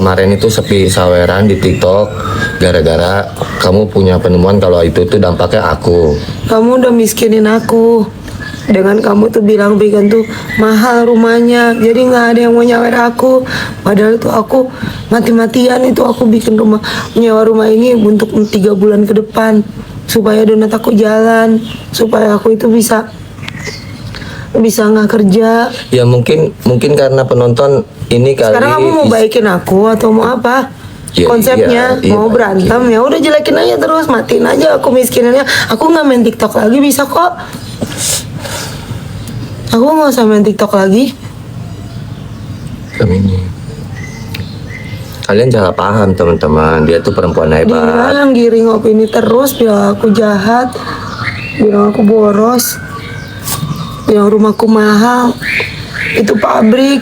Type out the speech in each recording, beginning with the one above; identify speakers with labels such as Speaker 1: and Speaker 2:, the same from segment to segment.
Speaker 1: kemarin itu sepi saweran di TikTok gara-gara kamu punya penemuan kalau itu tuh dampaknya aku.
Speaker 2: Kamu udah miskinin aku. Dengan kamu tuh bilang vegan tuh mahal rumahnya, jadi nggak ada yang mau nyawer aku. Padahal tuh aku mati-matian itu aku bikin rumah, nyewa rumah ini untuk 3 bulan ke depan supaya donat aku jalan, supaya aku itu bisa nggak kerja.
Speaker 1: Ya mungkin karena penonton ini kali.
Speaker 2: Sekarang kamu mau baikin aku atau mau apa?
Speaker 1: Ya,
Speaker 2: Konsepnya
Speaker 1: iya,
Speaker 2: mau berantem ya udah jelekin aja terus, matiin aja aku miskinannya. Aku nggak main TikTok lagi, bisa kok. Aku nggak usah main TikTok lagi.
Speaker 1: Ini. Kalian jangan paham teman-teman, dia tuh perempuan
Speaker 2: Dia
Speaker 1: hebat.
Speaker 2: yang giring opini terus, bilang aku jahat, bilang aku boros, bilang rumahku mahal, itu pabrik.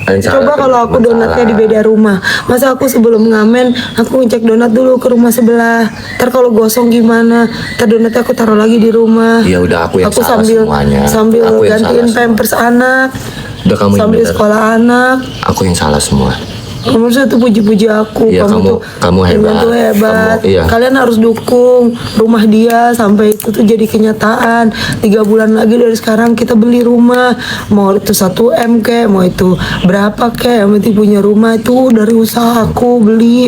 Speaker 1: Kalian salah,
Speaker 2: Coba kalau aku
Speaker 1: teman-teman,
Speaker 2: donatnya di
Speaker 1: salah.
Speaker 2: beda rumah, masa aku sebelum ngamen aku ngecek donat dulu ke rumah sebelah. Ntar kalau gosong gimana? Ntar donatnya aku taruh lagi di rumah.
Speaker 1: Ya udah aku yang salah semuanya.
Speaker 2: Sambil
Speaker 1: Aku yang
Speaker 2: gantiin
Speaker 1: salah
Speaker 2: pampers anak,
Speaker 1: Udah kamu yang
Speaker 2: sambil
Speaker 1: bener.
Speaker 2: sekolah anak.
Speaker 1: Aku yang salah semua.
Speaker 2: Kamu tuh puji-puji aku.
Speaker 1: Iya, kamu hebat.
Speaker 2: Tuh hebat.
Speaker 1: Iya.
Speaker 2: Kalian harus dukung rumah dia sampai itu tuh jadi kenyataan. 3 bulan lagi dari sekarang kita beli rumah. Mau itu 1 M kek, mau itu berapa kek, yang penting punya rumah itu dari usaha aku beli.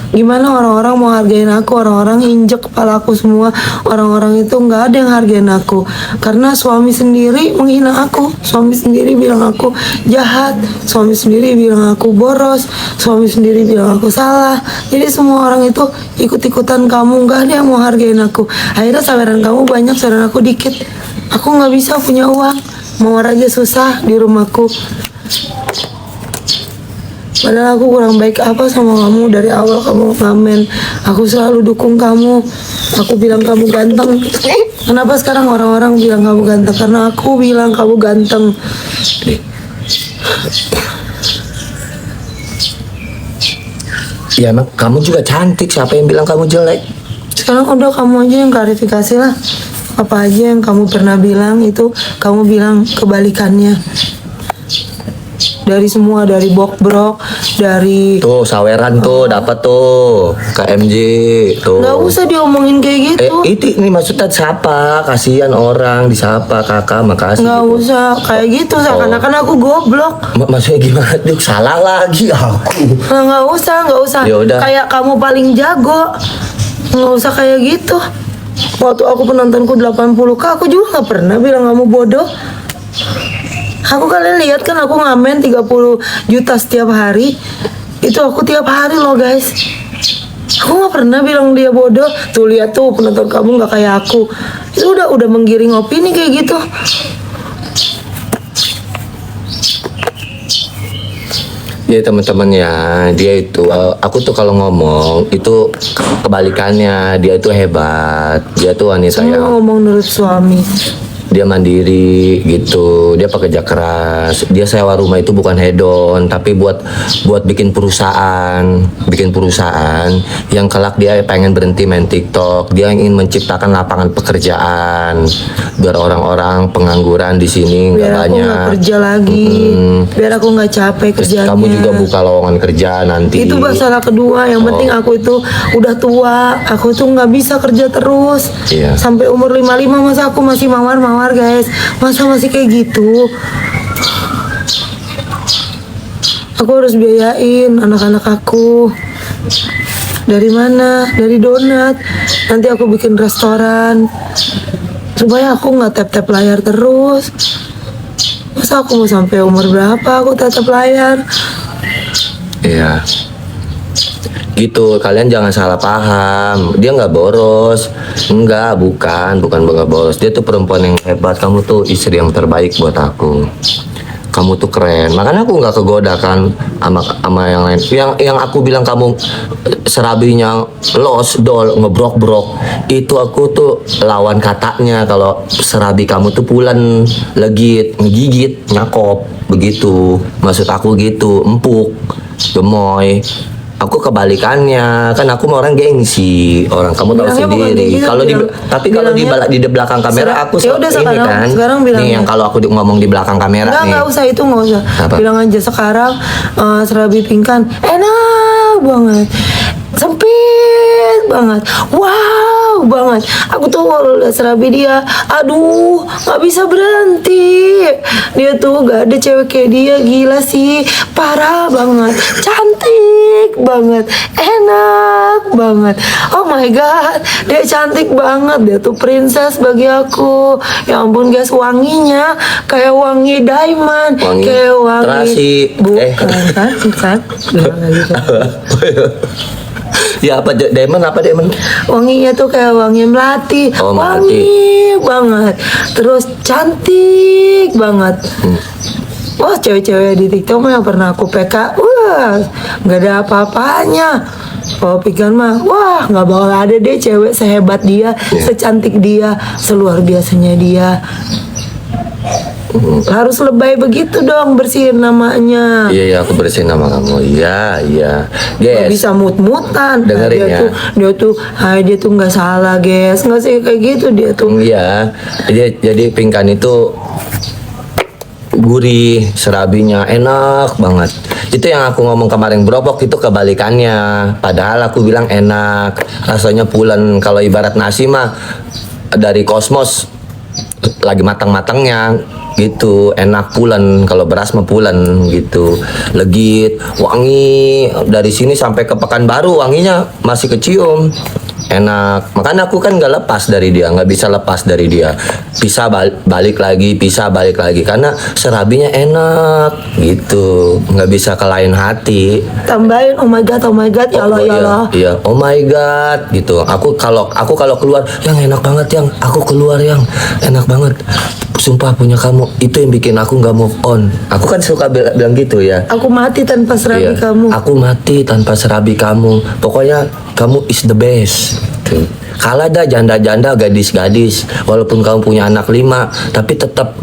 Speaker 2: Gimana orang-orang mau hargain aku? Orang-orang injek kepala aku semua. Orang-orang itu nggak ada yang hargain aku karena suami sendiri menghina aku. Suami sendiri bilang aku jahat. Suami sendiri bilang aku boros. Suami sendiri bilang aku salah. Jadi semua orang itu ikut-ikutan kamu. Nggak ada yang mau hargain aku. Akhirnya saweran kamu banyak, saweran aku dikit. Aku nggak bisa punya uang. Mawar aja susah di rumahku. Padahal aku kurang baik apa sama kamu dari awal kamu ngamen. Aku selalu dukung kamu. Aku bilang kamu ganteng. Kenapa sekarang orang-orang bilang kamu ganteng? Karena aku bilang kamu ganteng.
Speaker 1: Ya emang kamu juga cantik. Siapa yang bilang kamu jelek?
Speaker 2: Sekarang udah kamu aja yang klarifikasi lah. Apa aja yang kamu pernah bilang itu kamu bilang kebalikannya. Dari semua, dari bok-brok, dari
Speaker 1: Tuh saweran tuh dapat tuh KMJ tuh.
Speaker 2: nggak usah diomongin kayak gitu.
Speaker 1: Itu ini maksudnya siapa? Kasihan orang disapa kakak makasih.
Speaker 2: Nggak
Speaker 1: gitu.
Speaker 2: usah kayak gitu, seakan-akan aku goblok.
Speaker 1: Maksudnya gimana? Duk salah lagi aku.
Speaker 2: Nah, nggak usah.
Speaker 1: Yaudah.
Speaker 2: Kayak kamu paling jago. Nggak usah kayak gitu. Waktu aku penontonku 80K, aku juga nggak pernah bilang kamu bodoh. Aku kalian lihat kan aku ngamen 30 juta setiap hari. Itu aku tiap hari loh guys. Aku nggak pernah bilang dia bodoh. Tuh lihat tuh penonton kamu nggak kayak aku. Itu udah menggiring opini kayak gitu.
Speaker 1: Ya teman-teman ya, dia itu aku tuh kalau ngomong itu kebalikannya, dia itu hebat, dia tuh wanita
Speaker 2: Semua
Speaker 1: yang
Speaker 2: ngomong nurut suami.
Speaker 1: dia mandiri gitu, dia pekerja keras, dia sewa rumah itu bukan hedon tapi buat bikin perusahaan yang kelak dia pengen berhenti main TikTok, dia ingin menciptakan lapangan pekerjaan biar orang-orang pengangguran di sini nggak
Speaker 2: Biar aku
Speaker 1: banyak.
Speaker 2: nggak kerja lagi. Biar aku nggak capek
Speaker 1: Terus
Speaker 2: kerjanya.
Speaker 1: kamu juga buka lowongan kerja nanti.
Speaker 2: Itu masalah kedua. Yang penting aku itu udah tua. Aku tuh nggak bisa kerja terus.
Speaker 1: Iya.
Speaker 2: Sampai umur 55 masa aku masih mawar guys. Masa masih kayak gitu. Aku harus biayain anak-anak aku. Dari mana? Dari donat. Nanti aku bikin restoran. Supaya aku nggak tap-tap layar terus. Masa aku mau sampai umur berapa aku tap-tap layar?
Speaker 1: Iya. Gitu, kalian jangan salah paham. Dia nggak boros. Bukan nggak boros. Dia tuh perempuan yang hebat. Kamu tuh istri yang terbaik buat aku. Kamu tuh keren. Makanya aku nggak kegoda kan sama yang lain. Yang aku bilang kamu serabinya los dol ngebrok-brok. Itu aku tuh lawan katanya kalau serabi kamu tuh pulen, legit, ngegigit, nyakop begitu. Maksud aku gitu, empuk, gemoy. Aku kebalikannya, kan aku mau orang gengsi, orang kamu tahu
Speaker 2: Bilangnya bukan kayak
Speaker 1: sendiri.
Speaker 2: gitu,
Speaker 1: Kalau tapi kalau
Speaker 2: bilangnya-
Speaker 1: di belakang kamera aku
Speaker 2: Ya udah
Speaker 1: ini
Speaker 2: sekarang-
Speaker 1: kan.
Speaker 2: sekarang
Speaker 1: Nih
Speaker 2: bilangnya.
Speaker 1: yang kalau aku ngomong di belakang kamera nih.
Speaker 2: Enggak usah itu, nggak usah.
Speaker 1: Apa?
Speaker 2: Bilang aja sekarang serabi pingkan enak banget, sempit banget, wow banget. Aku tuh kalau lihat serabi dia, aduh nggak bisa berhenti. Dia tuh gak ada cewek kayak dia, gila sih, parah banget, cantik banget, enak banget. Oh my god, dia cantik banget, dia tuh princess bagi aku. Ya ampun guys, wanginya kayak wangi diamond,
Speaker 1: Wangi
Speaker 2: kayak wangi
Speaker 1: terasi.
Speaker 2: bukan kan, bukan. Bilang aja gitu.
Speaker 1: Ya apa Diamond apa Diamond?
Speaker 2: Wanginya tuh kayak wangi melati,
Speaker 1: Oh,
Speaker 2: wangi banget, terus cantik banget. Wah, cewek-cewek di TikTok mah yang pernah aku PK, wah nggak ada apa-apanya. Kalau pikiran mah, wah nggak bakal ada deh cewek sehebat dia, secantik dia, seluar biasanya dia. Harus lebay begitu dong, bersihin namanya.
Speaker 1: Iya iya aku bersihin nama kamu. Iya iya.
Speaker 2: Gak
Speaker 1: Guys.
Speaker 2: bisa mut-mutan.
Speaker 1: Dengerin ya.
Speaker 2: Dia tuh nggak salah, guys. Nggak sih kayak gitu dia tuh.
Speaker 1: Iya. Jadi pingkan itu gurih, serabinya enak banget. Itu yang aku ngomong kemarin brobok itu kebalikannya. Padahal aku bilang enak, rasanya pulen. Kalau ibarat nasi mah dari kosmos lagi matang-matangnya gitu, enak pulen. Kalau beras mah pulen gitu, legit, wangi dari sini sampai ke Pekanbaru wanginya masih kecium. Enak, makanya aku kan nggak lepas dari dia, nggak bisa lepas dari dia. Pisah balik lagi, pisah balik lagi karena serabinya enak gitu, nggak bisa ke lain hati.
Speaker 2: Tambahin oh my god, ya Allah, ya Allah.
Speaker 1: Iya, oh my god gitu. Aku kalau keluar yang enak banget, yang aku keluar yang enak banget. Sumpah punya kamu itu yang bikin aku nggak move on. Aku kan suka bilang gitu ya.
Speaker 2: Aku mati tanpa serabi
Speaker 1: Iya,
Speaker 2: kamu.
Speaker 1: aku mati tanpa serabi kamu. Pokoknya kamu is the best. Tuh. Kalah dah janda-janda, gadis-gadis. Walaupun kamu punya anak 5, tapi tetap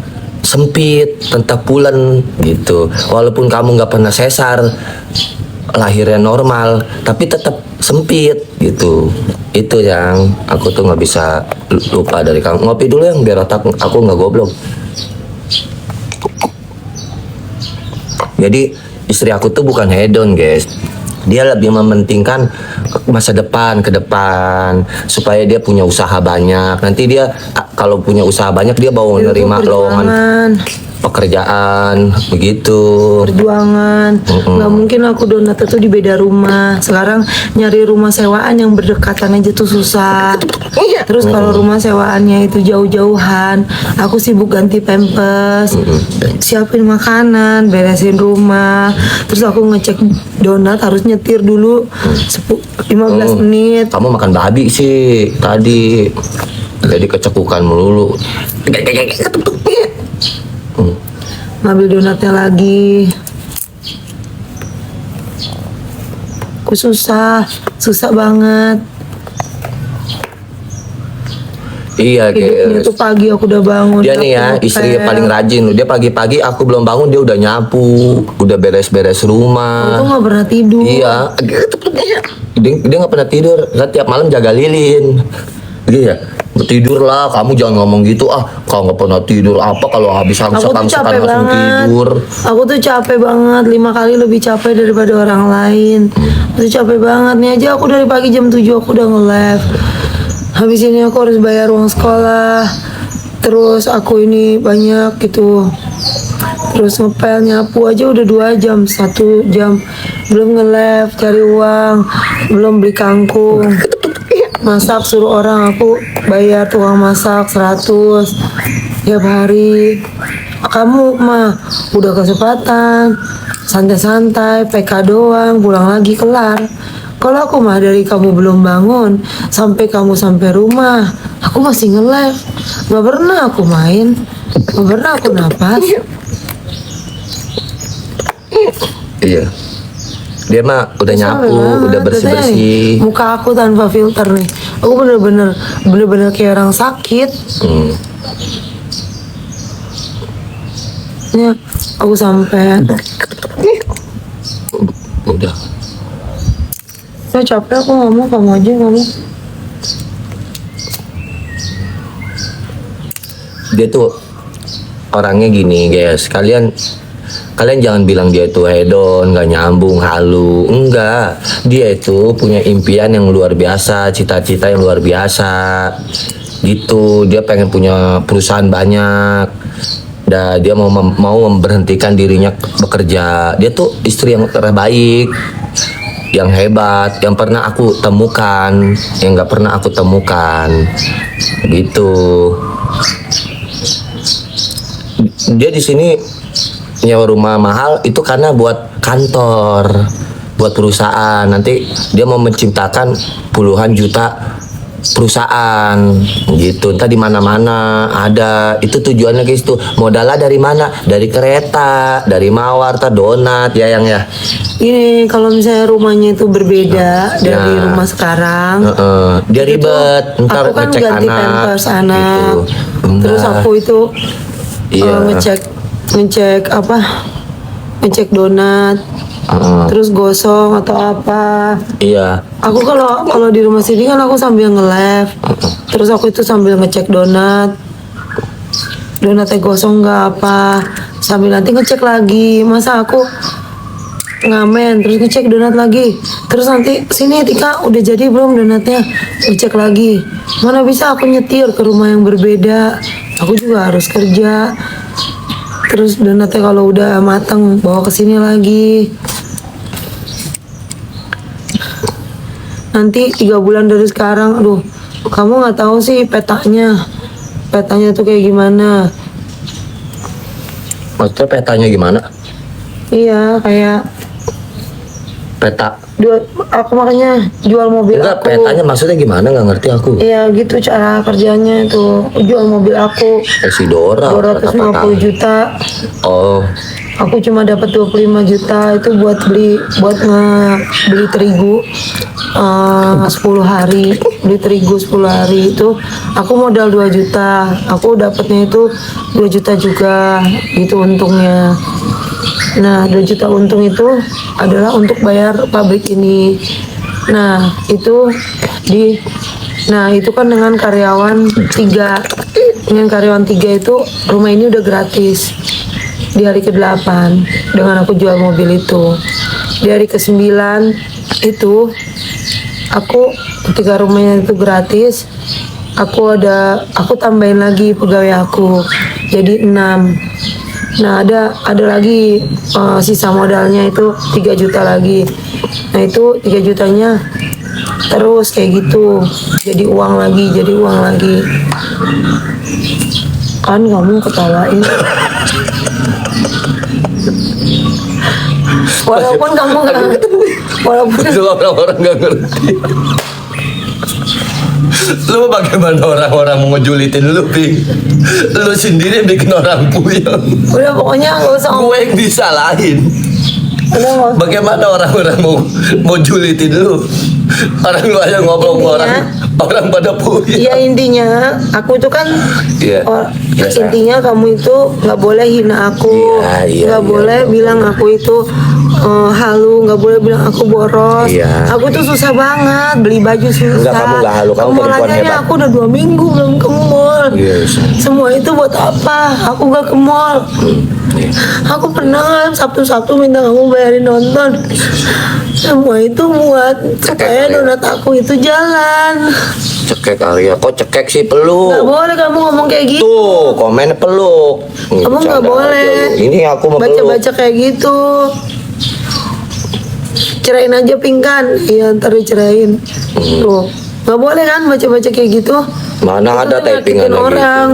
Speaker 1: sempit, tetap pulen gitu. Walaupun kamu nggak pernah sesar, lahirnya normal, tapi tetap sempit gitu. Itu yang aku tuh nggak bisa lupa dari kamu. Ngopi dulu yang biar otak aku nggak goblok. Jadi istri aku tuh bukan hedon guys, dia lebih mementingkan masa depan ke depan supaya dia punya usaha banyak. Nanti dia kalau punya usaha banyak dia bawa
Speaker 2: Itu
Speaker 1: nerima lowongan
Speaker 2: perjuangan.
Speaker 1: pekerjaan begitu.
Speaker 2: Perjuangan. Nggak mungkin aku donat itu di beda rumah. Sekarang nyari rumah sewaan yang berdekatan aja tuh susah. Terus kalau rumah sewaannya itu jauh-jauhan, aku sibuk ganti pampers, siapin makanan, beresin rumah. Terus aku ngecek donat harus nyetir dulu 15 menit.
Speaker 1: Kamu makan babi sih tadi, jadi kecekukan melulu.
Speaker 2: Ngambil donatnya lagi. Aku susah banget.
Speaker 1: Iya
Speaker 2: Hidupnya
Speaker 1: guys.
Speaker 2: tuh pagi aku udah bangun.
Speaker 1: Dia nih ya
Speaker 2: aku
Speaker 1: istri
Speaker 2: ngepel.
Speaker 1: paling rajin. Dia pagi-pagi aku belum bangun dia udah nyapu, udah beres-beres
Speaker 2: Aku
Speaker 1: rumah.
Speaker 2: tuh nggak pernah tidur.
Speaker 1: Iya, dia nggak pernah tidur. Kan tiap malam jaga lilin. Iya, tidurlah. Kamu jangan ngomong gitu. Kau nggak pernah tidur apa kalau habis
Speaker 2: Aku tuh
Speaker 1: angsetan
Speaker 2: capek
Speaker 1: langsung
Speaker 2: banget.
Speaker 1: tidur.
Speaker 2: Aku tuh capek banget, 5 kali lebih capek daripada orang lain. Aku tuh capek banget nih aja. Aku dari pagi jam 7 aku udah nge-live. Habis ini aku harus bayar uang sekolah. Terus aku ini banyak gitu. Terus ngepel nyapu aja udah 2 jam, 1 jam. Belum nge-live cari uang, belum beli kangkung. Masak suruh orang, aku bayar tukang masak 100 tiap hari. Kamu mah udah kesempatan santai-santai PK doang, pulang lagi kelar. Kalau aku mah dari kamu belum bangun sampai kamu sampai rumah, aku masih nge-live. Gak pernah aku main, gak pernah aku napas.
Speaker 1: Iya. Dia mah udah nyapu,
Speaker 2: Capek banget.
Speaker 1: udah
Speaker 2: Katanya nih,
Speaker 1: bersih-bersih.
Speaker 2: muka aku tanpa filter nih. Aku bener-bener kayak orang sakit. Ya, aku sampai
Speaker 1: Udah.
Speaker 2: capek aku ngomong, kamu aja ngomong.
Speaker 1: Dia tuh orangnya gini guys, kalian jangan bilang dia itu hedon, nggak nyambung, halu, enggak. Dia itu punya impian yang luar biasa, cita-cita yang luar biasa gitu. Dia pengen punya perusahaan banyak, dan dia mau memberhentikan dirinya bekerja. Dia tuh istri yang terbaik, yang hebat, yang pernah aku temukan, yang nggak pernah aku temukan gitu. Dia di sini nyewa rumah mahal itu karena buat kantor, buat perusahaan. Nanti dia mau menciptakan puluhan juta perusahaan gitu. Entah di mana-mana ada. Itu tujuannya guys tuh. Modalnya dari mana? Dari kereta, dari mawar, donat ya yang ya.
Speaker 2: Ini kalau misalnya rumahnya itu berbeda dari rumah sekarang,
Speaker 1: dia ribet. Ntar
Speaker 2: aku kan
Speaker 1: ngecek
Speaker 2: ganti
Speaker 1: anak,
Speaker 2: pampers anak,
Speaker 1: gitu.
Speaker 2: terus aku itu ngecek apa? Ngecek donat, terus gosong atau apa.
Speaker 1: Iya.
Speaker 2: Aku kalau di rumah sini kan aku sambil nge-live, terus aku itu sambil ngecek donatnya gosong nggak apa, sambil nanti ngecek lagi. Masa aku ngamen terus ngecek donat lagi, terus nanti sini Tika udah jadi belum donatnya, ngecek lagi. Mana bisa aku nyetir ke rumah yang berbeda, aku juga harus kerja. Terus donatnya kalau udah matang bawa ke sini lagi. Nanti 3 bulan dari sekarang, aduh, kamu nggak tahu sih petanya tuh kayak gimana.
Speaker 1: Maksudnya petanya gimana?
Speaker 2: Iya, kayak
Speaker 1: Peta.
Speaker 2: aku makanya jual mobil
Speaker 1: Enggak,
Speaker 2: aku.
Speaker 1: petanya maksudnya gimana? Nggak ngerti aku.
Speaker 2: Iya gitu cara kerjanya itu. Jual mobil aku
Speaker 1: Si Dora.
Speaker 2: 250 juta.
Speaker 1: Oh,
Speaker 2: Aku cuma dapat 25 juta itu buat beli terigu 10 hari. Beli terigu 10 hari itu aku modal 2 juta. Aku dapatnya itu 2 juta juga gitu untungnya. Nah, 2 juta untung itu adalah untuk bayar pabrik ini. Nah, itu kan dengan karyawan 3. Dengan karyawan 3 itu rumah ini udah gratis. Di hari ke-8 dengan aku jual mobil itu. Di hari ke-9 itu aku ketika rumahnya itu gratis, aku tambahin lagi pegawai aku jadi 6. Nah ada lagi sisa modalnya itu 3 juta lagi. Nah itu 3 jutanya terus kayak gitu jadi uang lagi kan kamu ketawain. Walaupun kamu nggak, walaupun
Speaker 1: itu orang-orang nggak ngerti. Lu bagaimana orang-orang mau ngejulitin lu, Ping? Lu sendiri bikin orang puyeng.
Speaker 2: udah pokoknya nggak usah ngomong.
Speaker 1: Gue yang disalahin.
Speaker 2: Udah nggak usah.
Speaker 1: Bagaimana orang-orang mau julitin lu? Orang lu aja ngomong orang pada puyeng.
Speaker 2: Iya intinya aku itu kan
Speaker 1: Iya. Biasa.
Speaker 2: intinya kamu itu nggak boleh hina aku,
Speaker 1: Iya,
Speaker 2: nggak boleh bilang aku itu halu, nggak boleh bilang aku boros.
Speaker 1: Iya.
Speaker 2: Aku tuh susah banget beli baju susah.
Speaker 1: Enggak, kamu nggak halu, kamu
Speaker 2: Ke mall
Speaker 1: perempuan
Speaker 2: aja nih,
Speaker 1: hebat.
Speaker 2: aku udah 2 minggu belum ke mall.
Speaker 1: Yes.
Speaker 2: Semua itu buat apa? Aku gak ke mall.
Speaker 1: Iya.
Speaker 2: Aku pernah Sabtu minta kamu bayarin nonton. Semua itu buat supaya donat aku itu jalan.
Speaker 1: Cekek kali ya. Kok cekek sih peluk?
Speaker 2: Gak boleh kamu ngomong kayak gitu.
Speaker 1: Tuh, komen peluk.
Speaker 2: Kamu nggak
Speaker 1: Bercanda
Speaker 2: boleh.
Speaker 1: aja lu. Ini aku mau peluk.
Speaker 2: Baca-baca kayak gitu. Cerain aja pingkan. Iya ntar dicerain. Tuh. Gak boleh kan baca-baca kayak gitu.
Speaker 1: Mana ada
Speaker 2: Itu
Speaker 1: typingan
Speaker 2: nyakitin
Speaker 1: lagi.
Speaker 2: orang.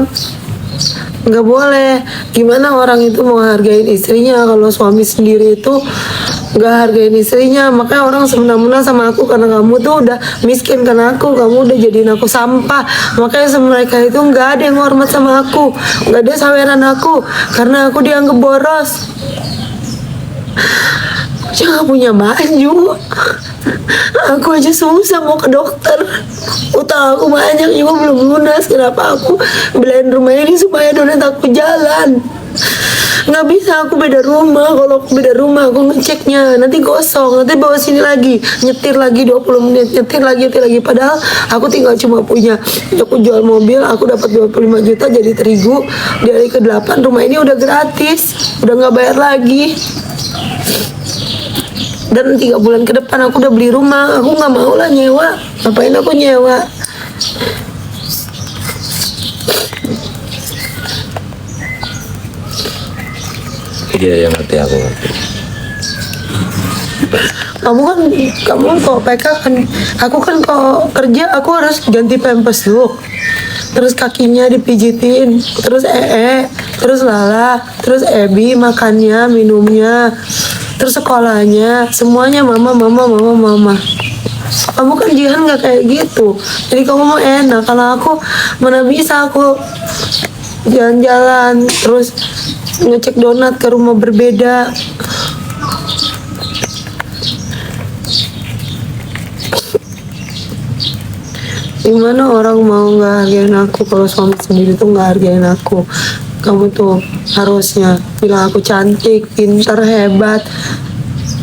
Speaker 2: Nggak boleh. Gimana orang itu mau hargain istrinya kalau suami sendiri itu nggak hargain istrinya. Makanya orang semena-mena sama aku karena kamu tuh udah miskin karena kamu udah jadiin aku sampah. Makanya mereka itu nggak ada yang hormat sama aku, nggak ada saweran aku karena aku dianggap boros. Jangan punya baju. Aku aja susah mau ke dokter. Utang aku banyak juga belum lunas. Kenapa aku belain rumah ini supaya donat aku jalan? Nggak bisa, aku beda rumah. Kalau aku beda rumah, aku ngeceknya nanti gosong, nanti bawa sini lagi, nyetir lagi 20 menit, nyetir lagi. Padahal aku tinggal cuma punya, aku jual mobil, aku dapat 25 juta jadi terigu. Di hari ke-8 rumah ini udah gratis, udah nggak bayar lagi. Dan 3 bulan ke depan aku udah beli rumah, aku nggak mau lah nyewa. Ngapain aku nyewa?
Speaker 1: Iya, yang ngerti, aku ngerti.
Speaker 2: Kamu kalau PK kan, aku kan kalau kerja aku harus ganti pampers dulu, terus kakinya dipijitin, terus terus Lala, terus Ebi makannya, minumnya, terus sekolahnya, semuanya mama. Kamu kan Jihan nggak kayak gitu, jadi kamu mau enak. Kalau aku mana bisa aku jalan-jalan terus ngecek donat ke rumah berbeda. Gimana orang mau nggak hargain aku kalau suami sendiri tuh nggak hargain aku? Kamu tuh harusnya bilang aku cantik, pintar, hebat.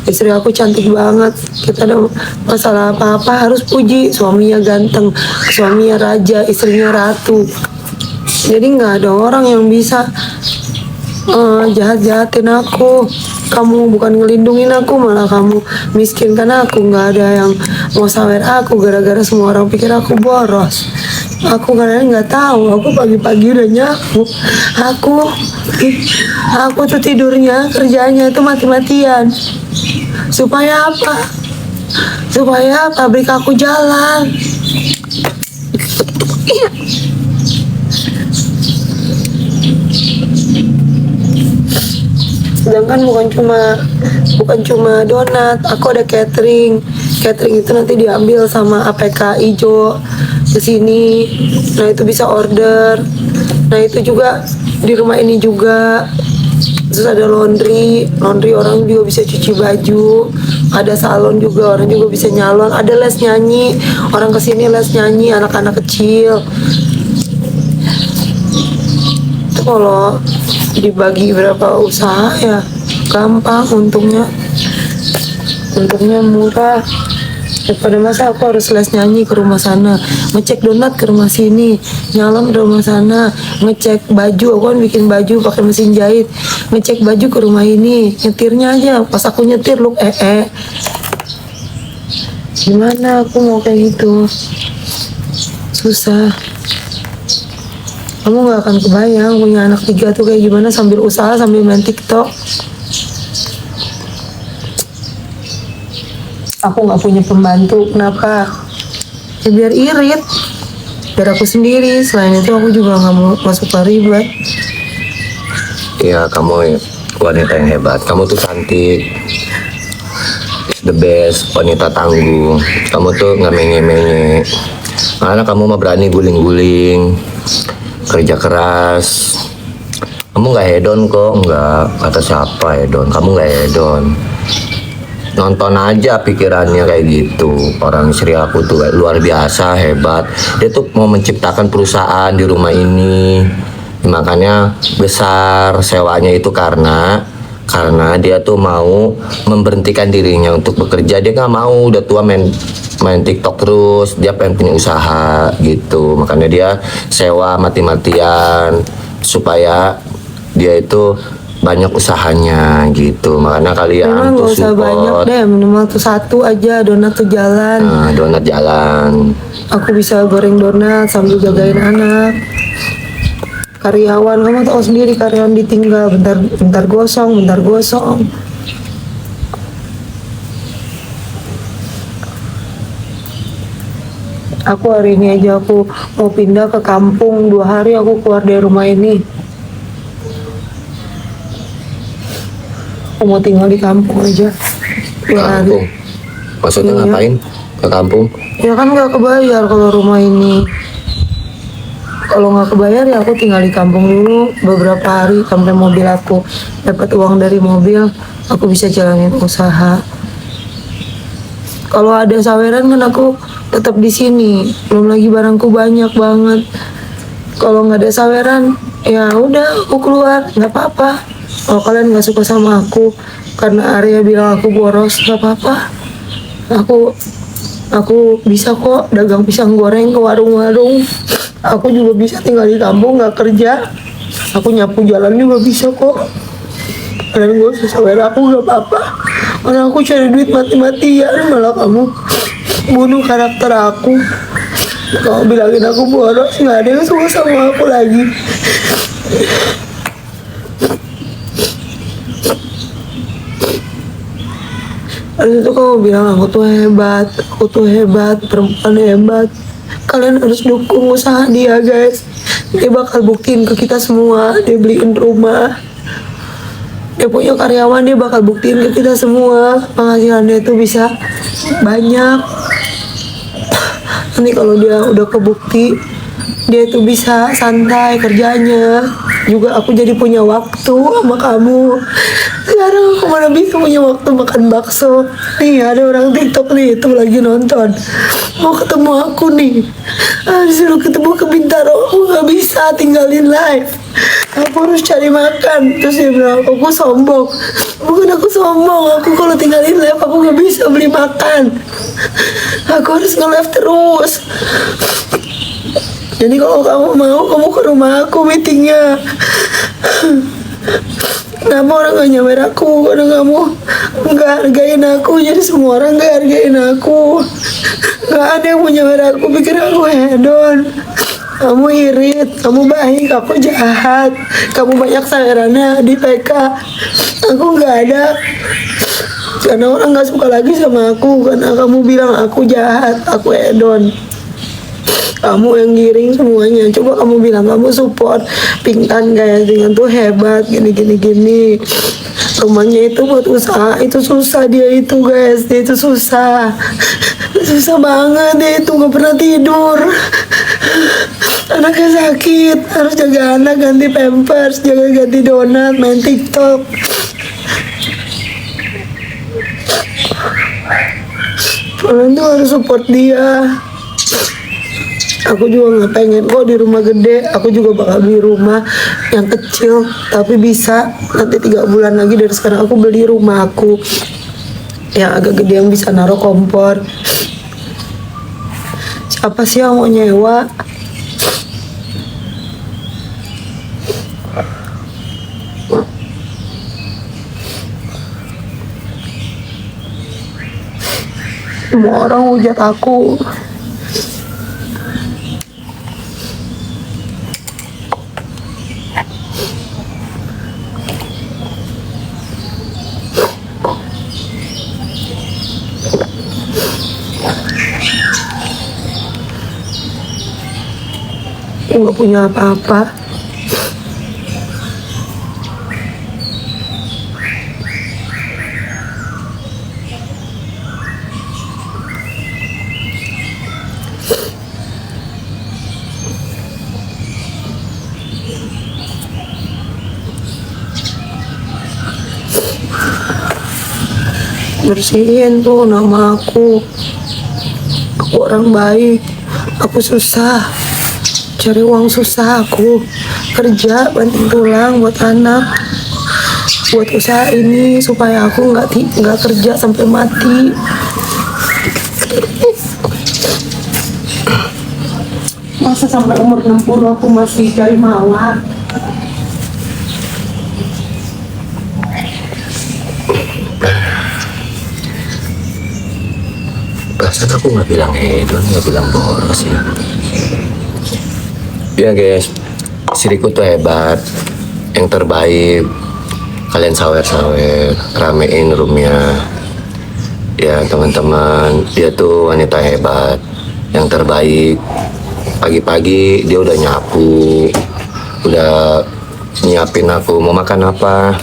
Speaker 2: Istri aku cantik banget. Kita ada masalah apa-apa harus puji. Suaminya ganteng, suaminya raja, istrinya ratu. Jadi nggak ada orang yang bisa jahat-jahatin aku. Kamu bukan ngelindungin aku, malah kamu miskinkan aku. Nggak ada yang mau sawer aku gara-gara semua orang pikir aku boros. Aku kalian nggak tahu, aku pagi-pagi udah nyapu. Aku tuh tidurnya, kerjanya tuh mati-matian. Supaya apa? Supaya pabrik aku jalan. Sedangkan bukan cuma donat, aku ada catering itu nanti diambil sama APK Ijo ke sini. Nah itu bisa order. Nah itu juga di rumah ini juga. Terus ada laundry orang juga bisa cuci baju. Ada salon juga, orang juga bisa nyalon. Ada les nyanyi, orang kesini les nyanyi, anak-anak kecil. Itu kalau dibagi berapa usaha ya gampang, untungnya murah. Daripada masa aku harus les nyanyi ke rumah sana, ngecek donat ke rumah sini, nyalon ke rumah sana, ngecek baju, aku kan bikin baju pakai mesin jahit, ngecek baju ke rumah ini, nyetirnya aja pas aku nyetir look gimana aku mau kayak gitu, susah. Kamu gak akan kebayang punya anak 3 tuh kayak gimana, sambil usaha sambil main TikTok. Aku gak punya pembantu, kenapa? Ya biar irit, biar aku sendiri. Selain itu aku juga gak mau masuk ke ribet.
Speaker 1: Iya, kamu wanita yang hebat. Kamu tuh cantik, the best, wanita tangguh. Kamu tuh nggak menye-menye. Karena kamu mah berani guling-guling, kerja keras. Kamu nggak hedon kok, nggak kata siapa hedon. Kamu nggak hedon. Nonton aja pikirannya kayak gitu. Orang istri aku tuh luar biasa hebat. Dia tuh mau menciptakan perusahaan di rumah ini. Makanya besar sewanya itu karena dia tuh mau memberhentikan dirinya untuk bekerja. Dia nggak mau, udah tua main TikTok terus. Dia pengen punya usaha gitu. Makanya dia sewa mati-matian supaya dia itu banyak usahanya gitu. Makanya kalian
Speaker 2: Memang
Speaker 1: tuh
Speaker 2: gak usah banyak
Speaker 1: support.
Speaker 2: deh, minimal tuh 1 aja, donat tuh jalan.
Speaker 1: Nah, donat jalan.
Speaker 2: Aku bisa goreng donat sambil jagain anak. Karyawan, kamu tahu sendiri karyawan ditinggal bentar gosong. Aku hari ini aja aku mau pindah ke kampung, 2 hari aku keluar dari rumah ini. Aku mau tinggal di kampung aja 2 hari.
Speaker 1: Kampung. Maksudnya
Speaker 2: Iya.
Speaker 1: ngapain ke kampung?
Speaker 2: Ya kan nggak kebayar kalau rumah ini. Kalau nggak kebayar ya aku tinggal di kampung dulu beberapa hari sampai mobil aku dapat uang dari mobil, aku bisa jalanin usaha. Kalau ada saweran kan aku tetap di sini, belum lagi barangku banyak banget. Kalau nggak ada saweran ya udah aku keluar, nggak apa-apa. Kalau kalian nggak suka sama aku karena Arya bilang aku boros, nggak apa-apa. Aku bisa kok dagang pisang goreng ke warung-warung. Aku juga bisa tinggal di kampung nggak kerja. Aku nyapu jalan juga bisa kok. Kalian gak usah sawer aku, nggak apa-apa. Orang aku cari duit mati-matian, malah kamu bunuh karakter aku. Kamu bilangin aku boros, nggak ada yang suka sama aku lagi. Habis itu kamu bilang aku tuh hebat, perempuan hebat. Kalian harus dukung usaha dia guys. Dia bakal buktiin ke kita semua, dia beliin rumah. Dia punya karyawan, dia bakal buktiin ke kita semua penghasilannya itu bisa banyak. Nanti kalau dia udah kebukti, dia itu bisa santai kerjanya. Juga aku jadi punya waktu sama kamu. Sekarang aku mana bisa punya waktu makan bakso. Nih ada orang TikTok nih itu lagi nonton, mau ketemu aku nih. Disuruh ketemu ke Bintaro, aku gak bisa tinggalin live. Aku harus cari makan. Terus dia bilang aku sombong. Bukan aku sombong, aku kalau tinggalin live aku gak bisa beli makan. Aku harus nge-live terus. Jadi kalau kamu mau, kamu ke rumah aku meetingnya. Kenapa orang gak nyawer aku? Karena kamu gak hargain aku. Jadi semua orang gak hargain aku. Gak ada yang mau nyawer aku. Pikir aku hedon. Kamu irit, kamu baik, aku jahat. Kamu banyak sawerannya di PK. Aku gak ada. Karena orang gak suka lagi sama aku. Karena kamu bilang aku jahat, aku hedon. Kamu yang giring semuanya. Coba kamu bilang kamu support Pinkan kayak dengan tuh hebat gini. Rumahnya itu buat usaha itu susah, dia itu guys, dia itu susah banget. Dia itu nggak pernah tidur, anaknya sakit, harus jaga anak, ganti pampers, ganti donat, main TikTok. Kalian tuh harus support dia. Aku juga nggak pengen kok di rumah gede. Aku juga bakal beli rumah yang kecil tapi bisa nanti 3 bulan lagi dari sekarang aku beli rumah aku yang agak gede yang bisa naruh kompor. Siapa sih yang mau nyewa? Semua orang hujat aku. Aku nggak punya apa-apa. Bersihin tuh nama aku. Aku orang baik. Aku susah. Cari uang susah aku. Kerja banting tulang buat anak. Buat usaha ini supaya aku nggak kerja sampai mati. Masa sampai umur 60 aku masih cari mawar.
Speaker 1: Perasaan aku nggak bilang hedon, nggak bilang boros ya. Ya guys, istriku tuh hebat, yang terbaik. Kalian sawer-sawer, ramein roomnya. Ya teman-teman, dia tuh wanita hebat, yang terbaik. Pagi-pagi dia udah nyapu, udah nyiapin aku mau makan apa,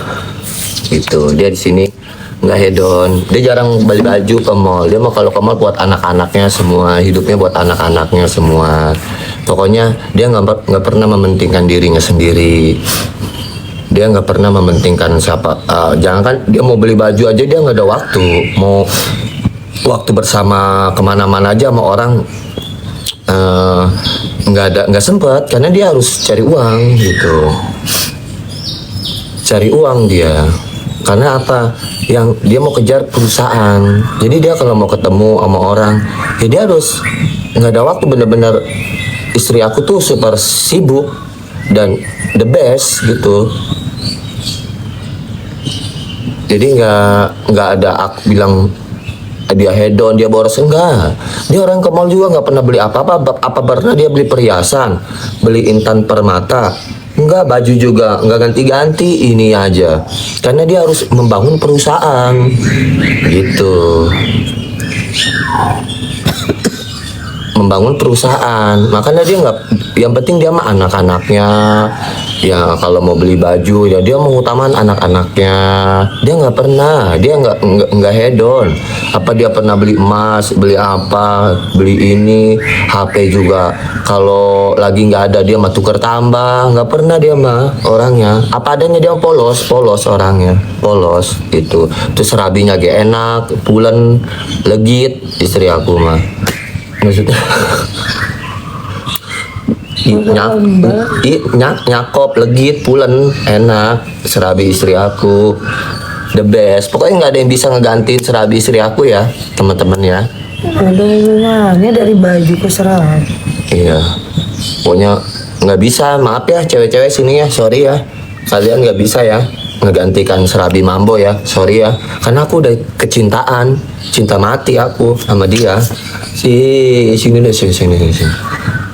Speaker 1: gitu. Dia di sini nggak hedon, dia jarang beli baju ke mall. Dia mau kalau ke mall buat anak-anaknya semua, hidupnya buat anak-anaknya semua. Pokoknya dia nggak pernah mementingkan dirinya sendiri. Dia nggak pernah mementingkan siapa. Jangan kan dia mau beli baju aja dia nggak ada waktu. Mau waktu bersama kemana-mana aja sama orang nggak sempet karena dia harus cari uang gitu. cari uang dia. Karena apa? Yang dia mau kejar perusahaan. Jadi dia kalau mau ketemu sama orang, ya dia harus nggak ada waktu. Bener-bener istri aku tuh super sibuk dan the best gitu. Jadi nggak ada aku bilang dia hedon, dia boros, enggak. Dia orang ke mall juga nggak pernah beli apa-apa. Apa pernah dia beli perhiasan, beli intan permata? Enggak, baju juga nggak ganti-ganti, ini aja. Karena dia harus membangun perusahaan, gitu. Membangun perusahaan, makanya dia nggak. Yang penting dia mah anak-anaknya. Ya kalau mau beli baju ya dia mengutamakan anak-anaknya. Dia nggak hedon. Apa dia pernah beli emas, beli apa, beli ini, HP juga. Kalau lagi nggak ada dia mah tuker tambah. Nggak pernah dia mah orangnya. Apa adanya dia polos orangnya, polos itu. Terus serabinya gak enak, pulen, legit istri aku mah. Maksudnya nyakop, legit, pulen, enak. Serabi istri aku the best. Pokoknya nggak ada yang bisa ngegantiin serabi istri aku ya, teman-teman ya.
Speaker 2: Ada hubungannya dari baju ke serabi.
Speaker 1: Iya, pokoknya nggak bisa. Maaf ya cewek-cewek sini ya, sorry ya. Kalian nggak bisa ya ngegantikan serabi mambo ya, sorry ya. Karena aku udah kecintaan, cinta mati aku sama dia. Sini.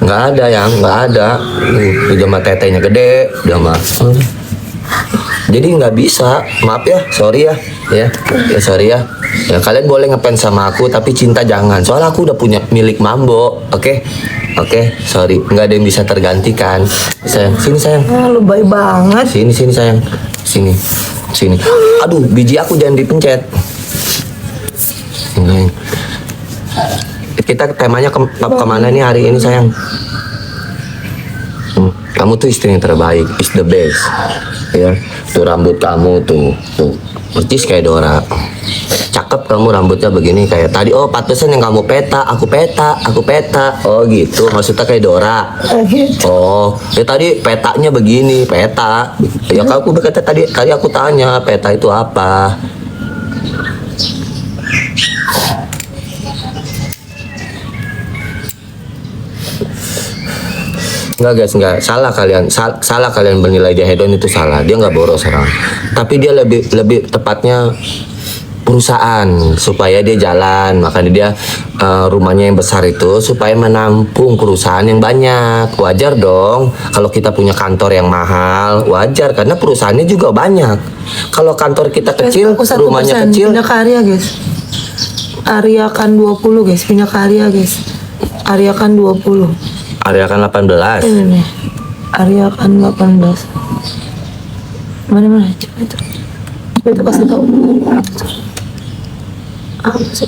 Speaker 1: Nggak ada yang, nggak ada. Udah mah tetenya gede, udah mah. Jadi nggak bisa, maaf ya, sorry ya, ya sorry ya. Ya kalian boleh ngefans sama aku, tapi cinta jangan. Soalnya aku udah punya milik mambo, oke? Oke, sorry, nggak ada yang bisa tergantikan. Sayang, sini sayang.
Speaker 2: Lu baik banget.
Speaker 1: Sini sayang, sini. Aduh, biji aku jangan dipencet. Ini. Kita temanya kemana nih hari ini sayang? Kamu tuh istri yang terbaik, is the best. Ya, tuh rambut kamu tuh persis kayak Dora. Cakep kamu rambutnya begini kayak tadi. Oh, pantesan yang kamu peta, aku peta. Oh gitu, maksudnya kayak Dora. Oh, ya tadi petanya begini, peta. Ya aku berkata tadi aku tanya peta itu apa? Enggak guys, enggak salah kalian, salah kalian bernilai dia hedon, itu salah. Dia nggak boros orang, tapi dia lebih tepatnya perusahaan supaya dia jalan. Makanya dia rumahnya yang besar itu supaya menampung perusahaan yang banyak. Wajar dong kalau kita punya kantor yang mahal, wajar karena perusahaannya juga banyak. Kalau kantor kita kecil, rumahnya kecil.
Speaker 2: Pindah ke Arya guys. Arya kan 20 guys, pindah ke Arya guys. Arya kan 20.
Speaker 1: Arya kan 18.
Speaker 2: Ini nih. Arya kan 18. Mana coba itu. Coba itu kasih tahu. Apa sih?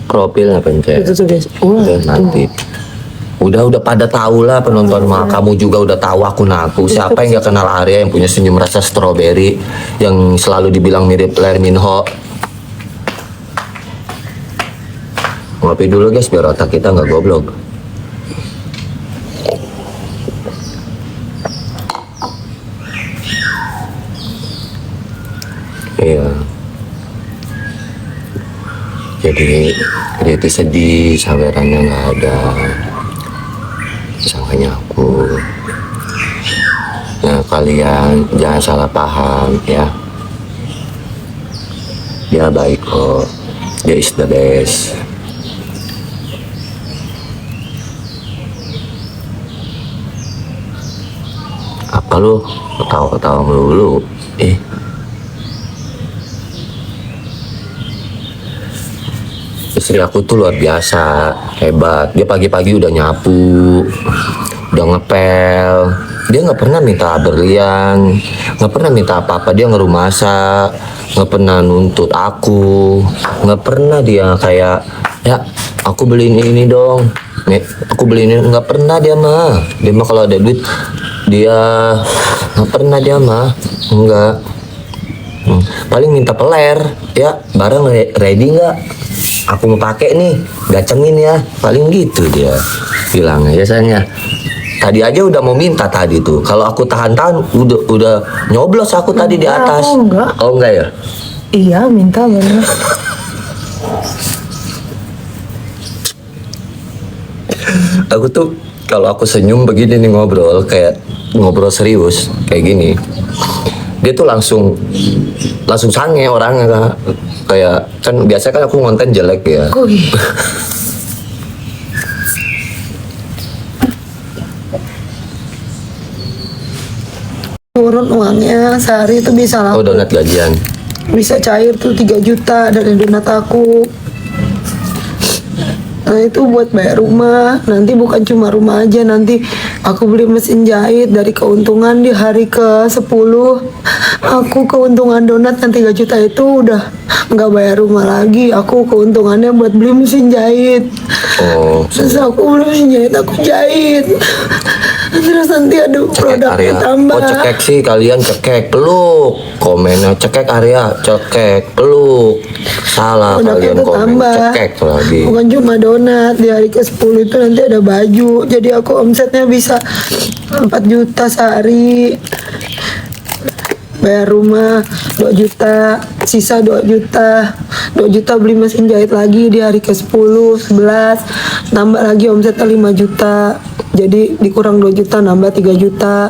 Speaker 1: Profilnya pencet.
Speaker 2: Itu tuh guys.
Speaker 1: Nanti. Udah pada tahu lah penonton mah. Kamu juga udah tahu akun aku. Siapa yang gak kenal Arya yang punya senyum rasa strawberry yang selalu dibilang mirip Lee Min Ho. Ngopi dulu guys biar otak kita nggak goblok. Iya. Jadi dia itu sedih, sawerannya nggak ada. Sangkanya aku. Nah kalian jangan salah paham ya. Dia baik kok. Dia is the best. Apa lu ketawa-ketawa melulu? Istri aku tuh luar biasa, hebat. Dia pagi-pagi udah nyapu, udah ngepel. Dia nggak pernah minta berlian, nggak pernah minta apa-apa. Dia ngerumasak, nggak pernah nuntut aku, nggak pernah dia kayak ya aku beliin ini dong. Nih, aku beliin ini, nggak pernah dia mah. Dia mah kalau ada duit dia nggak pernah dia mah, enggak. Paling minta peler, ya barang ready nggak? Aku mau pakai nih, gacengin ya. Paling gitu dia bilangnya ya sayangnya. Tadi aja udah mau minta tadi tuh. Kalau aku tahan-tahan udah nyoblos aku tadi di atas.
Speaker 2: Aku enggak.
Speaker 1: Oh enggak ya?
Speaker 2: Iya minta bener.
Speaker 1: Aku tuh kalau aku senyum begini nih ngobrol serius kayak gini, dia tuh langsung sange orangnya Kak. Kayak kan biasanya kan aku ngonten jelek ya.
Speaker 2: Kuy. Turun uangnya sehari itu bisa
Speaker 1: Oh
Speaker 2: laku,
Speaker 1: donat gajian.
Speaker 2: bisa cair tuh 3 juta dari donat aku. Nah itu buat bayar rumah. Nanti bukan cuma rumah aja, nanti aku beli mesin jahit. Dari keuntungan di hari ke-10 aku keuntungan donat yang 3 juta itu udah nggak bayar rumah lagi. Aku keuntungannya buat beli mesin jahit.
Speaker 1: Oh,
Speaker 2: Terus aku beli mesin jahit, aku jahit. Terus nanti ada
Speaker 1: cekek
Speaker 2: produknya
Speaker 1: Arya.
Speaker 2: tambah.
Speaker 1: Oh cekek sih kalian, cekek peluk. Komennya cekek Arya, cekek peluk. Salah
Speaker 2: Produknya
Speaker 1: kalian
Speaker 2: tuh
Speaker 1: komen
Speaker 2: tambah.
Speaker 1: cekek lagi.
Speaker 2: Bukan cuma donat, di hari ke-10 itu nanti ada baju. Jadi aku omsetnya bisa 4 juta sehari. Bayar rumah 2 juta, sisa 2 juta. 2 juta beli mesin jahit lagi di hari ke-10, 11. Nambah lagi omsetnya 5 juta. Jadi dikurang 2 juta nambah 3 juta.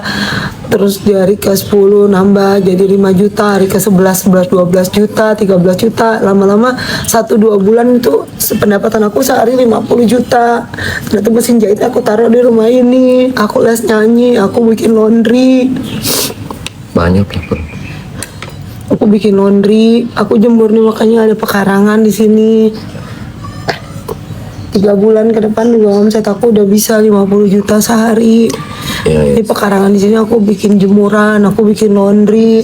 Speaker 2: Terus di hari ke-10 nambah jadi 5 juta, hari ke-11 11 12 juta, 13 juta. Lama-lama 1-2 bulan itu pendapatan aku sehari 50 juta. Ternyata mesin jahit aku taruh di rumah ini. Aku les nyanyi, aku bikin laundry.
Speaker 1: Banyak ya Bro.
Speaker 2: Aku bikin laundry, aku jemur nih, makanya ada pekarangan di sini. 3 bulan ke depan juga omset aku udah bisa 50 juta sehari.
Speaker 1: Iya,
Speaker 2: Di pekarangan di sini aku bikin jemuran, aku bikin laundry.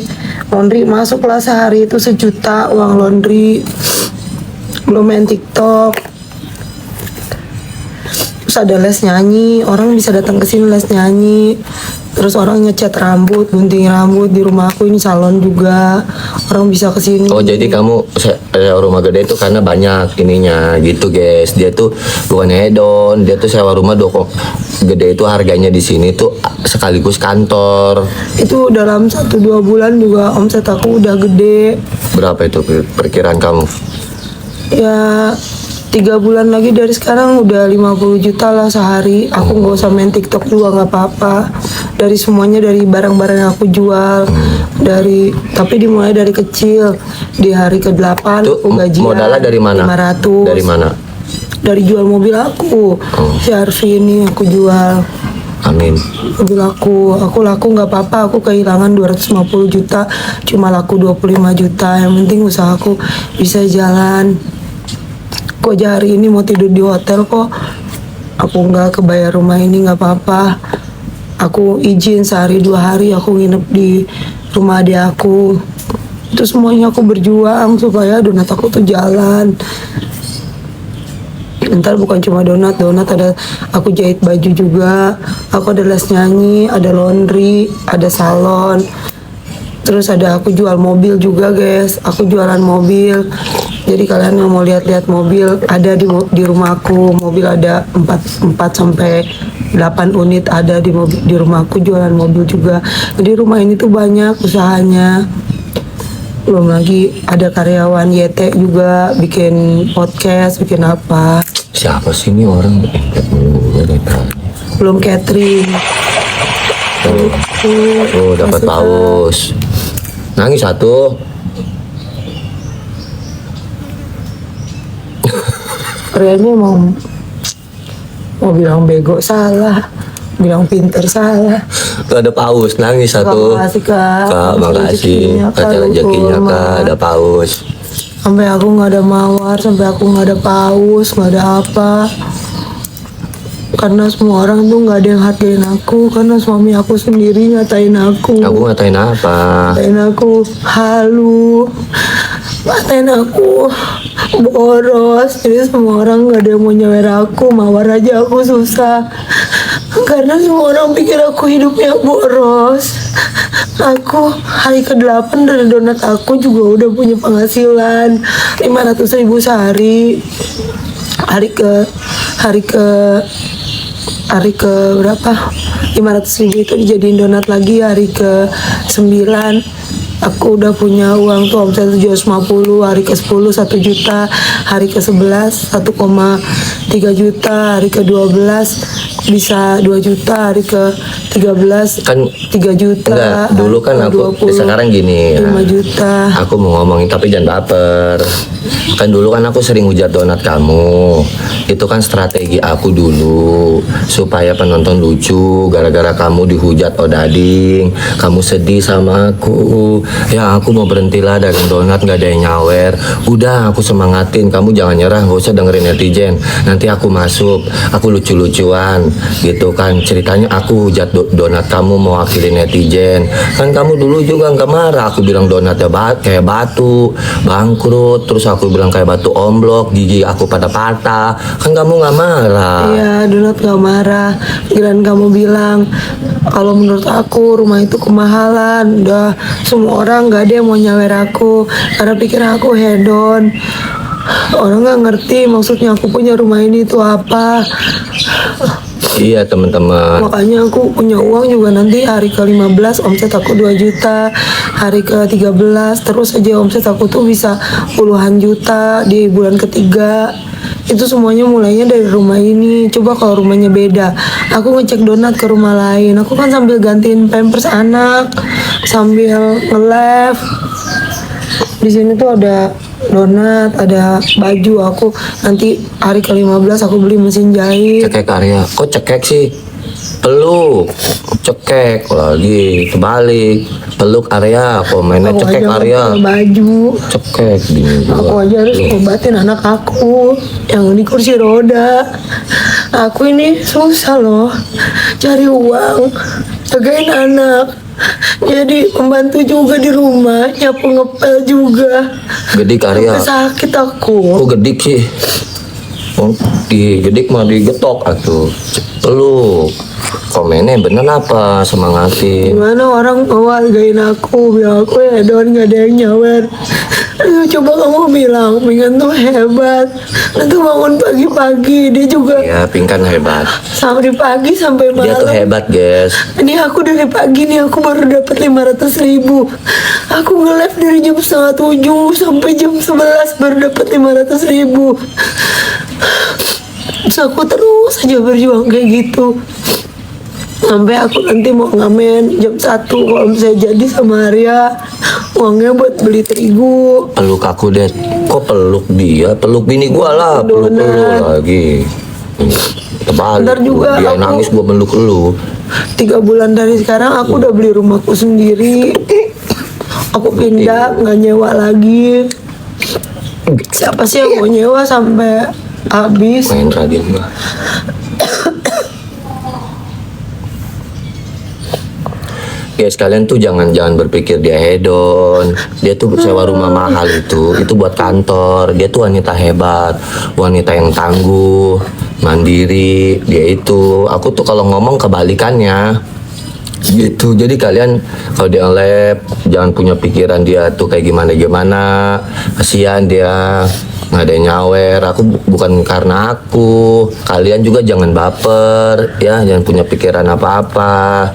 Speaker 2: Laundry masuklah sehari itu 1 juta uang laundry. Belum main TikTok. Terus ada les nyanyi, orang bisa datang ke sini les nyanyi. Terus orang ngecat rambut, gunting rambut di rumah aku, ini salon juga. Orang bisa ke sini.
Speaker 1: Oh jadi kamu sewa rumah gede itu karena banyak ininya gitu guys. Dia tuh bukan hedon, dia tuh sewa rumah kok gede itu harganya di sini tuh sekaligus kantor.
Speaker 2: Itu dalam 1-2 bulan juga omset aku udah gede.
Speaker 1: Berapa itu perkiraan kamu?
Speaker 2: Ya 3 bulan lagi dari sekarang udah 50 juta lah sehari. Aku nggak usah main TikTok juga nggak apa-apa. Dari semuanya, dari barang-barang yang aku jual, tapi dimulai dari kecil. Di hari ke-8
Speaker 1: Tuh
Speaker 2: aku gajian
Speaker 1: modalnya dari mana?
Speaker 2: 500.
Speaker 1: Dari mana?
Speaker 2: Dari jual mobil aku. Si Arfi ini aku jual
Speaker 1: Amin.
Speaker 2: mobil aku laku nggak apa-apa. Aku kehilangan 250 juta, cuma laku 25 juta. Yang penting usaha aku bisa jalan. Kok aja hari ini mau tidur di hotel kok. Aku nggak kebayar rumah ini, nggak apa-apa. Aku izin sehari 2 hari aku nginep di rumah adik aku. Itu semuanya aku berjuang supaya donat aku tuh jalan. Ntar bukan cuma donat ada, aku jahit baju juga. Aku ada les nyanyi, ada laundry, ada salon. Terus ada aku jual mobil juga guys. Aku jualan mobil. Jadi kalian yang mau lihat-lihat mobil ada di rumah aku. Mobil ada 4 sampai 8 unit ada di rumah aku, jualan mobil juga. Jadi rumah ini tuh banyak usahanya. Belum lagi ada karyawan YT juga, bikin podcast, bikin apa.
Speaker 1: Siapa sih ini orang?
Speaker 2: Belum catering.
Speaker 1: Oh dapat
Speaker 2: Masuk,
Speaker 1: paus. Nangis satu.
Speaker 2: Kayaknya mau bilang bego salah, bilang pinter salah.
Speaker 1: Tuh ada paus, nangis satu.
Speaker 2: Makasih kak.
Speaker 1: Kak, makasih. Kaca rezekinya kak, ada paus.
Speaker 2: Sampai aku nggak ada mawar, sampai aku nggak ada paus, nggak ada apa. Karena semua orang tuh nggak ada yang hargain aku, karena suami aku sendiri ngatain aku.
Speaker 1: Aku ngatain apa?
Speaker 2: Ngatain aku halu, ngatain aku boros. Jadi semua orang nggak ada yang mau nyawer aku, mawar aja aku susah. Karena semua orang pikir aku hidupnya boros. Aku hari ke-8 dari donat aku juga udah punya penghasilan 500.000 sehari. Hari ke berapa? 500.000 itu dijadiin donat lagi hari ke 9. Aku udah punya uang tuh omset 750, hari ke 10 1 juta, hari ke 11 1,3 juta, hari ke 12 bisa 2 juta, hari ke 13
Speaker 1: Kan
Speaker 2: 3 juta.
Speaker 1: enggak, dulu kan aku
Speaker 2: 20,
Speaker 1: sekarang gini
Speaker 2: 5 juta.
Speaker 1: Aku mau ngomongin tapi jangan baper. Kan dulu kan aku sering hujat donat kamu. Itu kan strategi aku dulu supaya penonton lucu gara-gara kamu dihujat odading. Kamu sedih sama aku. Ya aku mau berhentilah dagang donat, nggak ada yang nyawer. Udah aku semangatin, kamu jangan nyerah, nggak usah dengerin netizen. Nanti aku masuk, aku lucu-lucuan gitu kan. Ceritanya aku hujat donat kamu mewakili netizen. Kan kamu dulu juga nggak marah. Aku bilang donatnya kayak batu, bangkrut. Terus aku bilang kayak batu omblok, gigi aku pada patah. Kan kamu nggak marah.
Speaker 2: Iya, donat gak marah. Kirain kamu bilang kalau menurut aku rumah itu kemahalan. Udah semua orang gak ada yang mau nyawer aku karena pikir aku hedon. Orang nggak ngerti maksudnya aku punya rumah ini itu apa.
Speaker 1: Iya teman-teman.
Speaker 2: Makanya aku punya uang juga nanti hari ke-15 omset aku 2 juta, hari ke-13 terus aja omset aku tuh bisa puluhan juta di bulan ketiga. Itu semuanya mulainya dari rumah ini. Coba kalau rumahnya beda, aku ngecek donat ke rumah lain, aku kan sambil gantiin pampers anak, sambil nge-live. Di sini tuh ada donat, ada baju. Aku nanti hari ke-15 aku beli mesin jahit.
Speaker 1: Cekek Arya, kok cekek sih? Peluk, cekek lagi, kebalik. Peluk Arya, komennya
Speaker 2: Aku
Speaker 1: cekek
Speaker 2: aja
Speaker 1: Arya.
Speaker 2: pakai baju.
Speaker 1: Cekek gini
Speaker 2: Aku
Speaker 1: gua.
Speaker 2: aja harus ngobatin anak aku yang di kursi roda. Aku ini susah loh cari uang, jagain anak. Jadi pembantu juga di rumah, nyapu ngepel juga.
Speaker 1: Gedik Arya.
Speaker 2: Sampai sakit aku.
Speaker 1: Kok gedik sih? Oh, gedik mah digetok atuh. Peluk. Komennya bener apa? Semangatin.
Speaker 2: Gimana orang mau hargain aku, bilang aku hedon gak ada yang nyawer. Aduh, coba kamu bilang Pinkan tuh hebat. Nanti bangun pagi-pagi dia juga
Speaker 1: Ya, Pinkan hebat.
Speaker 2: sampai pagi sampai
Speaker 1: Dia tuh
Speaker 2: malam.
Speaker 1: hebat, guys.
Speaker 2: Ini aku dari pagi nih aku baru dapat 500.000. Aku nge-live dari jam 6:30 sampai jam 11 baru dapat 500.000. Terus aku terus aja berjuang kayak gitu. Sampai aku nanti mau ngamen jam 1 kalau misalnya jadi sama Arya. Uangnya buat beli terigu.
Speaker 1: Peluk aku, Dad. Kok peluk dia? Peluk bini gua lah. Peluk lu lagi. Terbalik.
Speaker 2: Ntar juga
Speaker 1: Dia
Speaker 2: aku-
Speaker 1: nangis gua peluk lu.
Speaker 2: 3 bulan dari sekarang aku udah beli rumahku sendiri. Aku pindah nggak nyewa lagi. Siapa sih yang mau nyewa sampai habis?
Speaker 1: Main Radin gua. Guys, kalian tuh jangan berpikir dia hedon. Dia tuh sewa rumah mahal itu buat kantor. Dia tuh wanita hebat, wanita yang tangguh, mandiri. Dia itu, aku tuh kalau ngomong kebalikannya. Gitu. Jadi kalian kalau dia nge-lab jangan punya pikiran dia tuh kayak gimana. Kasihan dia. Nggak ada yang nyawer. Aku bukan karena aku. Kalian juga jangan baper, ya, jangan punya pikiran apa-apa.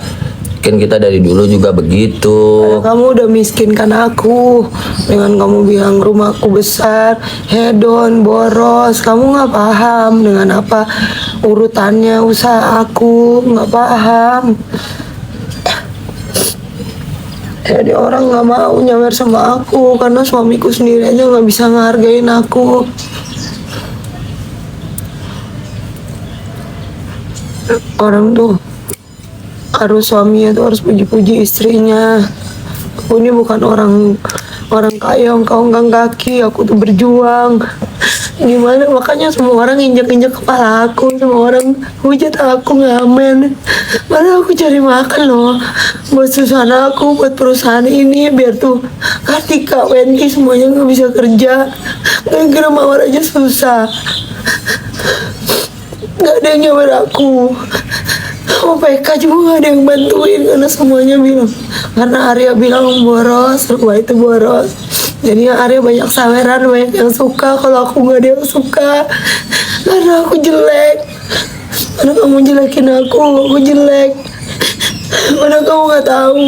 Speaker 1: Kan kita dari dulu juga begitu.
Speaker 2: Kamu udah miskinkan aku dengan kamu bilang rumahku besar, hedon, boros. Kamu nggak paham dengan apa urutannya usaha aku, nggak paham. Jadi orang nggak mau nyawer sama aku karena suamiku sendiri aja nggak bisa ngehargain aku. Orang tuh harus suaminya tuh harus puji-puji istrinya. Aku ini bukan orang kaya yang kaunggang kaki. Aku tuh berjuang. Gimana makanya semua orang injak-injak kepala aku, semua orang hujat aku ngamen. Padahal aku cari makan loh buat susana aku, buat perusahaan ini biar tuh Kartika, Wendy semuanya nggak bisa kerja. Gara-gara mawar aja susah. Nggak ada yang nyawer aku. OPK juga gak ada yang bantuin karena semuanya bilang, karena Arya bilang boros, rumah itu boros. Jadi Arya banyak saweran, banyak yang suka. Kalau aku gak ada yang suka karena aku jelek. Karena kamu jelekin aku jelek. Mana kamu nggak tahu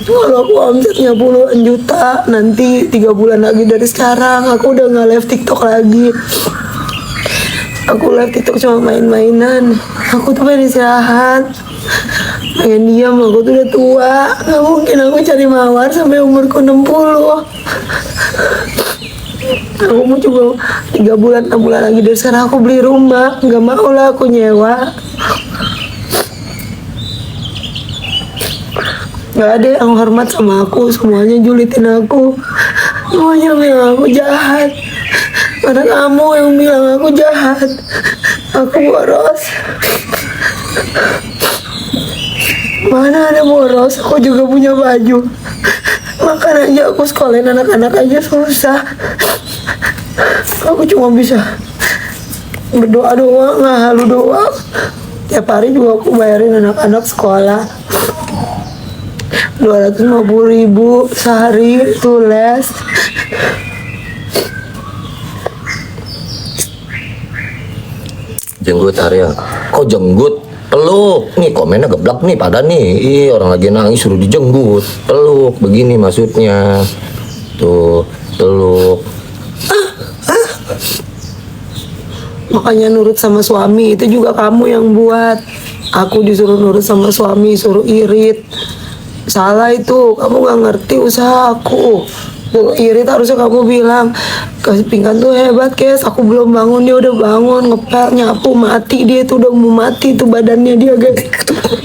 Speaker 2: kalau aku omsetnya puluhan juta, nanti 3 bulan lagi dari sekarang aku udah nggak live TikTok lagi. Aku live TikTok cuma main-mainan. Aku tuh pengen istirahat, pengen diam. Aku tuh udah tua, nggak mungkin aku cari mawar sampai umurku 60. Aku mau coba 3 bulan 6 bulan lagi dari sekarang aku beli rumah. Nggak mau lah aku nyewa. Gak ada yang hormat sama aku, semuanya julitin aku, semuanya bilang aku jahat. Karena kamu yang bilang aku jahat, aku boros. Mana ada boros, aku juga punya baju. Makan aja aku sekolahin anak-anak aja susah. Aku cuma bisa berdoa doang, ngahalu doang. Tiap hari juga aku bayarin anak-anak sekolah 250.000 sehari tuh les.
Speaker 1: Jenggut Ariel, kok jenggut? Peluk, nih komennya geblak nih pada nih. Ih, orang lagi nangis suruh dijenggut. Peluk, begini maksudnya. Tuh, peluk.
Speaker 2: Makanya nurut sama suami itu juga kamu yang buat. Aku disuruh nurut sama suami, suruh irit. Salah itu, kamu gak ngerti usaha aku. Suruh irit harusnya kamu bilang, kasih pingkan tuh hebat Kes, aku belum bangun dia udah bangun, ngepel, nyapu, mati dia tuh udah mau mati tuh badannya dia guys.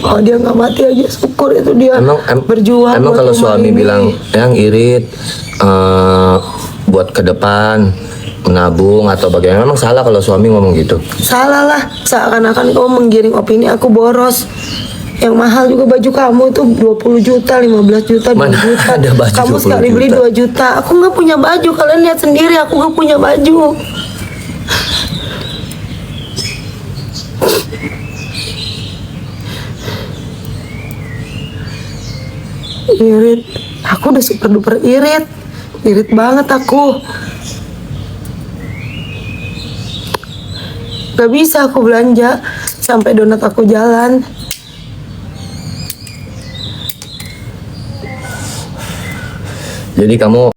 Speaker 2: Oh dia nggak mati aja syukur itu dia berjuang.
Speaker 1: Emang
Speaker 2: buat
Speaker 1: kalau
Speaker 2: rumah
Speaker 1: suami
Speaker 2: ini.
Speaker 1: bilang yang irit buat ke depan menabung atau bagaimana, emang salah kalau suami ngomong gitu?
Speaker 2: Salah lah, seakan-akan kamu menggiring opini aku boros. Yang mahal juga baju kamu tuh 20 juta, 15 juta, 2
Speaker 1: Mana
Speaker 2: juta.
Speaker 1: ada baju
Speaker 2: Kamu
Speaker 1: 20
Speaker 2: sekali beli
Speaker 1: juta?
Speaker 2: 2 juta. Aku nggak punya baju, kalian lihat sendiri aku nggak punya baju. Irit, aku udah super duper irit banget aku. Gak bisa aku belanja sampai donat aku jalan.
Speaker 1: Jadi kamu